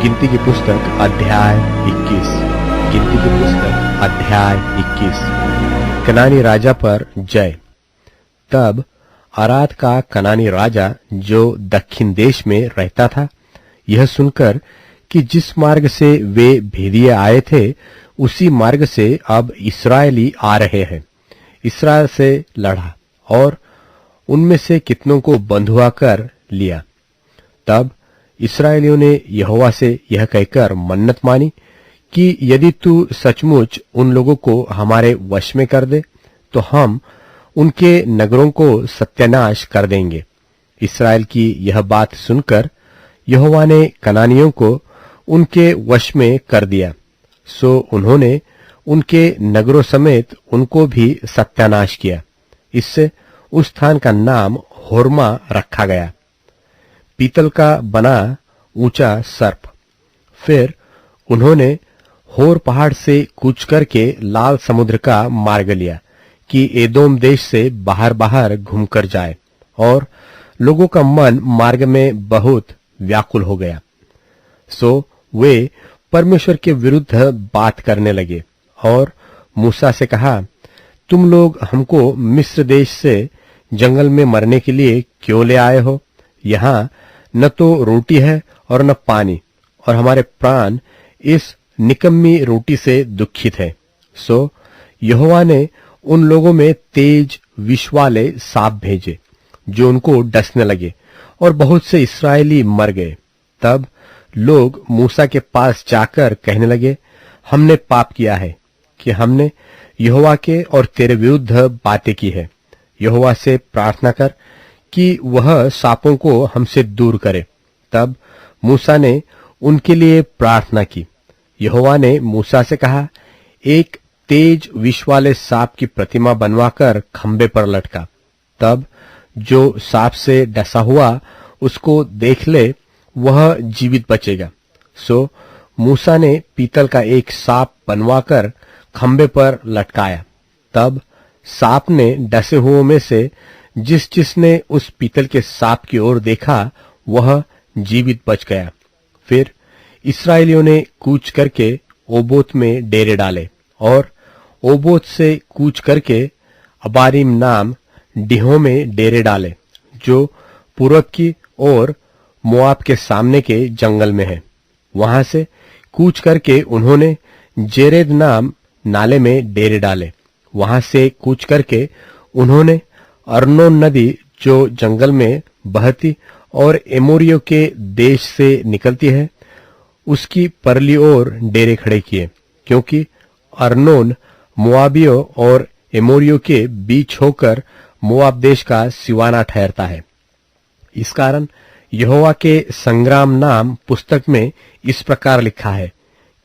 गिनती की पुस्तक अध्याय 21। गिनती की पुस्तक अध्याय 21। कनानी राजा पर जय। तब अराद का कनानी राजा जो दक्षिण देश में रहता था, यह सुनकर कि जिस मार्ग से वे भेदिए आए थे उसी मार्ग से अब इस्राएली आ रहे हैं, इस्राएल से लड़ा और उनमें से कितनों को बंधुआ कर लिया। तब इस्राएलियों ने यहोवा से यह कहकर मन्नत मानी कि यदि तू सचमुच उन लोगों को हमारे वश में कर दे तो हम उनके नगरों को सत्यानाश कर देंगे। इस्राएल की यह बात सुनकर यहोवा ने कनानियों को उनके वश में कर दिया, सो उन्होंने उनके नगरों समेत उनको भी सत्यानाश किया। इससे उस स्थान का नाम होर्मा रखा गया, पीतल का बना ऊंचा सर्प। फिर उन्होंने होर पहाड़ से कूच करके लाल समुद्र का मार्ग लिया कि एदोम देश से बाहर बाहर घूमकर जाए, और लोगों का मन मार्ग में बहुत व्याकुल हो गया। सो वे परमेश्वर के विरुद्ध बात करने लगे और मूसा से कहा, तुम लोग हमको मिस्र देश से जंगल में मरने के लिए क्यों ले आए हो? यहाँ न तो रोटी है और न पानी, और हमारे प्राण इस निकम्मी रोटी से दुखित है। सो यहोवा ने उन लोगों में तेज विष वाले सांप भेजे जो उनको डसने लगे, और बहुत से इस्राएली मर गए। तब लोग मूसा के पास जाकर कहने लगे, हमने पाप किया है कि हमने यहोवा के और तेरे विरुद्ध बातें की है। यहोवा से प्रार्थना कर कि वह सांपों को हमसे दूर करे। तब मूसा ने उनके लिए प्रार्थना की। यहोवा ने मूसा से कहा, एक तेज विष वाले सांप की प्रतिमा बनवाकर खंबे पर लटका। तब जो सांप से डसा हुआ उसको देख ले वह जीवित बचेगा। सो मूसा ने पीतल का एक सांप बनवाकर खंबे पर लटकाया। तब सांप ने डसे हुओं में से जिसने उस पीतल के सांप की ओर देखा वह जीवित बच गया। फिर इस्राएलियों ने कूच करके ओबोत में डेरे डाले, और ओबोत से कूच करके अबारीम नाम डीहों में डेरे डाले, जो पूरब की ओर मोआब के सामने के जंगल में है। वहां से कूच करके उन्होंने जेरेद नाम नाले में डेरे डाले। वहां से कूच करके उन्होंने अर्नोन नदी जो जंगल में बहती और एमोरियों के देश से निकलती है उसकी परली ओर डेरे खड़े किए, क्योंकि अर्नोन मोआबियों और एमोरियों के बीच होकर मोआब देश का सिवाना ठहरता है। इस कारण यहोवा के संग्राम नाम पुस्तक में इस प्रकार लिखा है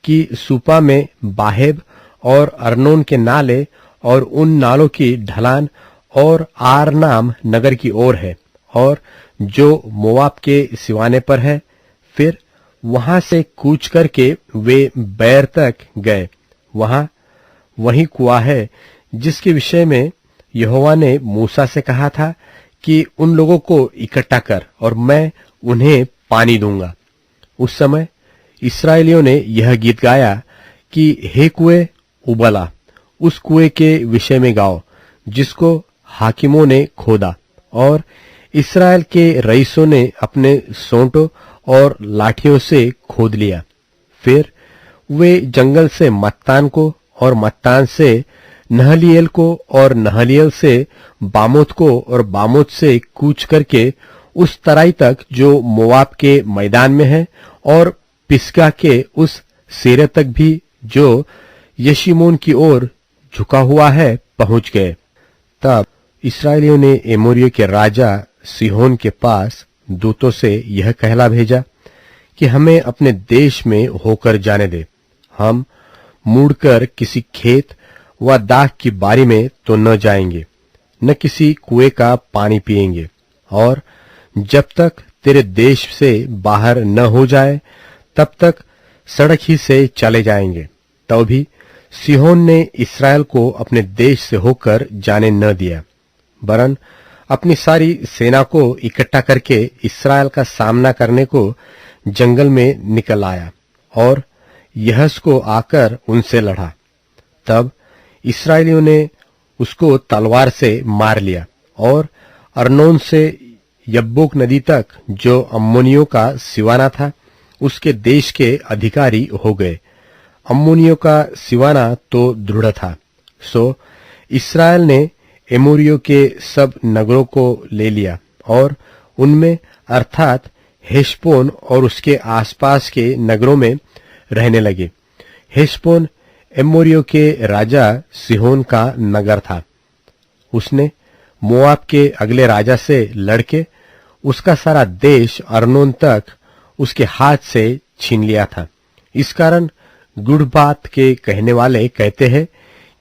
कि सूपा में बाहेब और अर्नोन के नाले और उन नालों की ढलान और आर नाम नगर की ओर है, और जो मोआब के सिवाने पर है। फिर वहां से कूच करके वे बैर तक गए। वहां वही कुआं है जिसके विषय में यहोवा ने मूसा से कहा था कि उन लोगों को इकट्ठा कर और मैं उन्हें पानी दूंगा। उस समय इस्राएलियों ने यह गीत गाया कि हे कुएं उबला, उस कुएं के विषय में गाओ जिसको हाकिमों ने खोदा और इस्राएल के रईसों ने अपने सोंटों और लाठियों से खोद लिया। फिर वे जंगल से मत्तान को और मत्तान से नहलियल को और नहलियल से बामोत को और बामोत से कूच करके उस तराई तक जो मोआब के मैदान में है, और पिस्गा के उस सिरे तक भी जो यशीमोन की ओर झुका हुआ है पहुंच गए। तब इस्राएलियों ने एमोरियों के राजा सिहोन के पास दूतों से यह कहला भेजा कि हमें अपने देश में होकर जाने दे। हम मुड़कर किसी खेत व दाख की बारी में तो न जाएंगे, न किसी कुएं का पानी पिएंगे, और जब तक तेरे देश से बाहर न हो जाए तब तक सड़क ही से चले जाएंगे। तब भी सिहोन ने इस्राएल को अपने देश से होकर जाने न दिया, वरन अपनी सारी सेना को इकट्ठा करके इस्राएल का सामना करने को जंगल में निकल आया और यहस को आकर उनसे लड़ा। तब इस्राएलियों ने उसको तलवार से मार लिया और अर्नोन से यब्बोक नदी तक, जो अम्मोनियों का सिवाना था, उसके देश के अधिकारी हो गए। अम्मोनियों का सिवाना तो दृढ़ था। सो इस्राएल ने एमोरियों के सब नगरों को ले लिया और उनमें अर्थात हेशबोन और उसके आसपास के नगरों में रहने लगे। हेशबोन एमोरियों के राजा सिहोन का नगर था। उसने मोआब के अगले राजा से लड़के उसका सारा देश अर्नोन तक उसके हाथ से छीन लिया था। इस कारण गुड़ बात के कहने वाले कहते हैं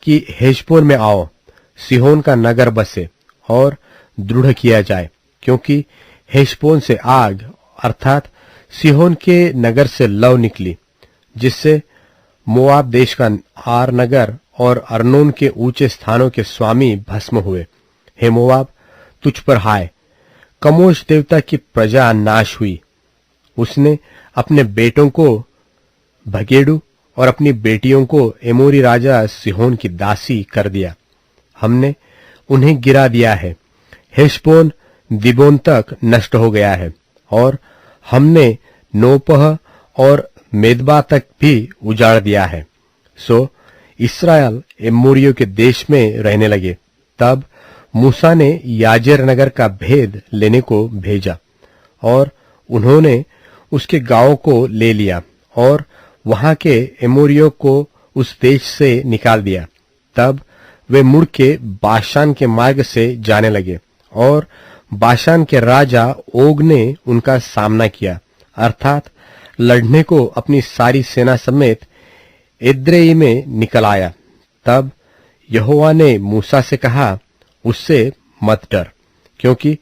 कि हेशबोन में आओ, सिहोन का नगर बसे और दृढ़ किया जाए, क्योंकि हेशबोन से आग अर्थात सिहोन के नगर से लौ निकली, जिससे मोआब देश का आर नगर और अर्नोन के ऊंचे स्थानों के स्वामी भस्म हुए। हे मोआब, तुझ पर हाय, कमोश देवता की प्रजा नाश हुई। उसने अपने बेटों को भगेड़ू और अपनी बेटियों को एमोरी राजा सिहोन की दासी कर दिया। हमने उन्हें गिरा दिया है। हेशबोन दिबोन तक नष्ट हो गया है और हमने नोपह और मेदबा तक भी उजाड़ दिया है। सो इस्राएल एमोरियों के देश में रहने लगे। तब मूसा ने याजेर नगर का भेद लेने को भेजा और उन्होंने उसके गांवों को ले लिया और वहां के एमोरियों को उस देश से निकाल दिया। तब वे मुड़ के बाशान के मार्ग से जाने लगे और बाशान के राजा ओग ने उनका सामना किया, अर्थात लड़ने को अपनी सारी सेना समेत एद्रेई में निकल आया। तब यहोवा ने मूसा से कहा, उससे मत डर, क्योंकि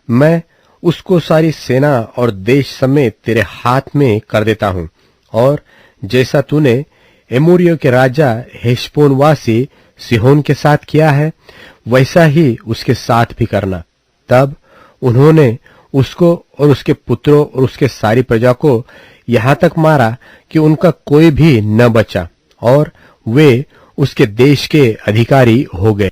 मैं उसको सारी सेना और देश समेत तेरे हाथ में कर देता हूं, और जैसा तूने एमोरियों के राजा हेशबोनवासी सिहोन के साथ किया है, वैसा ही उसके साथ भी करना। तब उन्होंने उसको और उसके पुत्रों और उसके सारी प्रजा को यहां तक मारा कि उनका कोई भी न बचा और वे उसके देश के अधिकारी हो गए।